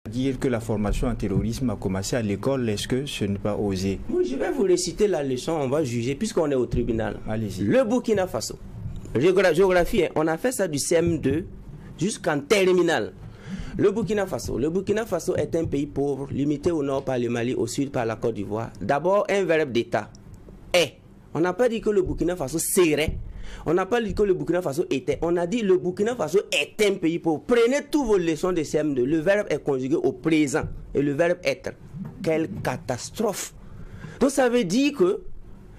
Dire que la formation en terrorisme a commencé à l'école, est-ce que ce n'est pas osé? Oui, je vais vous réciter la leçon, on va juger, puisqu'on est au tribunal. Allez-y. Le Burkina Faso, géographie, on a fait ça du CM2 jusqu'en terminale. Le Burkina Faso est un pays pauvre, limité au nord par le Mali, au sud par la Côte d'Ivoire. D'abord, un verbe d'État. Est. On n'a pas dit que le Burkina Faso serait. On n'a pas dit que le Burkina Faso était. On a dit le Burkina Faso est un pays pauvre. Prenez toutes vos leçons de CM2. Le verbe est conjugué au présent. Et le verbe être. Quelle catastrophe. Donc ça veut dire que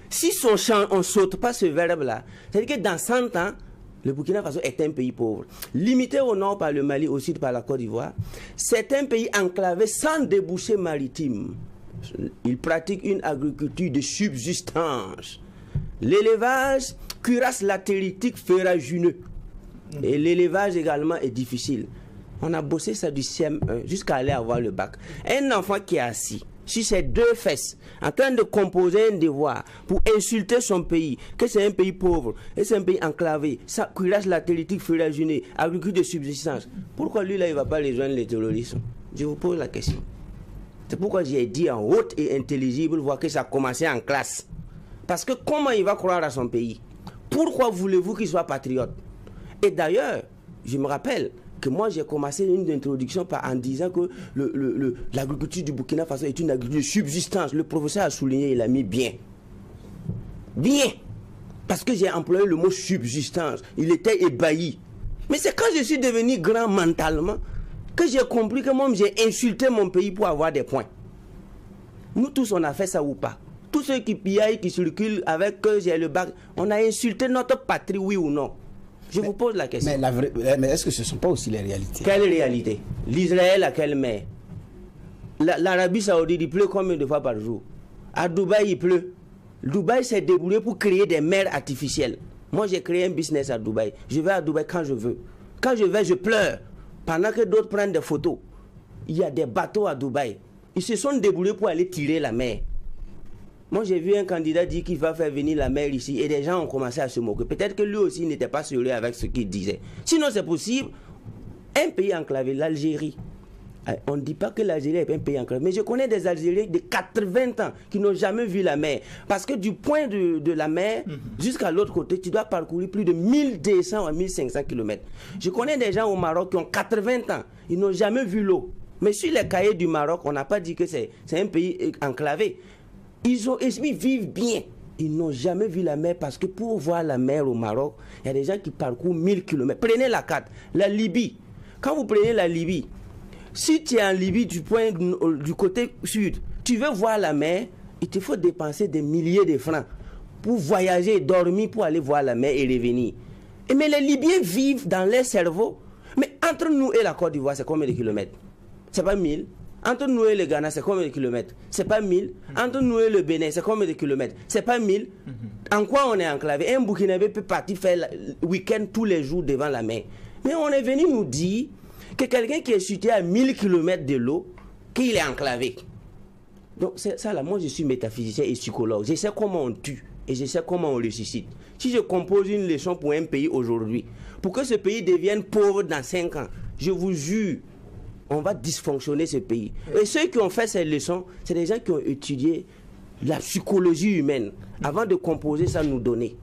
si on ne saute pas ce verbe-là, c'est-à-dire que dans 100 ans, le Burkina Faso est un pays pauvre. Limité au nord par le Mali, au sud par la Côte d'Ivoire. C'est un pays enclavé sans débouché maritime. Il pratique une agriculture de subsistance. L'élevage cuirasse latéritique ferragineux. Et l'élevage également est difficile. On a bossé ça du CM1 jusqu'à aller avoir le bac. Un enfant qui est assis sur ses deux fesses, en train de composer un devoir pour insulter son pays, que c'est un pays pauvre, et c'est un pays enclavé, ça cuirasse latéritique ferragineux, agriculture de subsistance. Pourquoi lui là il ne va pas rejoindre les terroristes? Je vous pose la question. C'est pourquoi j'ai dit en haute et intelligible, voir que ça a commencé en classe. Parce que comment il va croire à son pays? Pourquoi voulez-vous qu'il soit patriote? Et d'ailleurs, je me rappelle que moi j'ai commencé une introduction en disant que l'agriculture du Burkina Faso est une agriculture de subsistance. Le professeur a souligné, il a mis bien. Bien. Parce que j'ai employé le mot subsistance. Il était ébahi. Mais c'est quand je suis devenu grand mentalement que j'ai compris que moi j'ai insulté mon pays pour avoir des points. Nous tous on a fait ça ou pas? Tous ceux qui piaillent, qui circulent avec que j'ai le bac, on a insulté notre patrie, oui ou non? Je vous pose la question. Mais est-ce que ce ne sont pas aussi les réalités? Quelle réalité? L'Israël a quelle mer? L'Arabie Saoudite, il pleut combien de fois par jour? À Dubaï, il pleut. Dubaï s'est débrouillé pour créer des mers artificielles. Moi, j'ai créé un business à Dubaï. Je vais à Dubaï quand je veux. Quand je vais, je pleure. Pendant que d'autres prennent des photos. Il y a des bateaux à Dubaï. Ils se sont débrouillés pour aller tirer la mer. Moi, j'ai vu un candidat dire qu'il va faire venir la mer ici et des gens ont commencé à se moquer. Peut-être que lui aussi n'était pas sérieux avec ce qu'il disait. Sinon, c'est possible. Un pays enclavé, l'Algérie. On ne dit pas que l'Algérie est un pays enclavé. Mais je connais des Algériens de 80 ans qui n'ont jamais vu la mer. Parce que du point de la mer jusqu'à l'autre côté, tu dois parcourir plus de 1200 à 1500 km. Je connais des gens au Maroc qui ont 80 ans. Ils n'ont jamais vu l'eau. Mais sur les cahiers du Maroc, on n'a pas dit que c'est un pays enclavé. Ils vivent bien. Ils n'ont jamais vu la mer parce que pour voir la mer au Maroc, il y a des gens qui parcourent 1000 km. Prenez la carte. La Libye. Quand vous prenez la Libye, si tu es en Libye du côté sud, tu veux voir la mer, il te faut dépenser des milliers de francs pour voyager, dormir, pour aller voir la mer et revenir. Mais les Libyens vivent dans leur cerveau. Mais entre nous et la Côte d'Ivoire, c'est combien de kilomètres? C'est pas 1000. Entre nous et le Ghana, c'est combien de kilomètres? C'est pas 1000. Entre nous et le Bénin, c'est combien de kilomètres? C'est pas 1000. En quoi on est enclavé? Un Burkinabé peut partir faire le week-end tous les jours devant la mer. Mais on est venu nous dire que quelqu'un qui est situé à 1000 km de l'eau, qu'il est enclavé. Donc c'est ça là, moi je suis métaphysicien et psychologue. Je sais comment on tue et je sais comment on ressuscite. Si je compose une leçon pour un pays aujourd'hui, pour que ce pays devienne pauvre dans 5 ans, je vous jure, on va dysfonctionner ce pays. Et ceux qui ont fait ces leçons, c'est des gens qui ont étudié la psychologie humaine avant de composer ça, nous donner.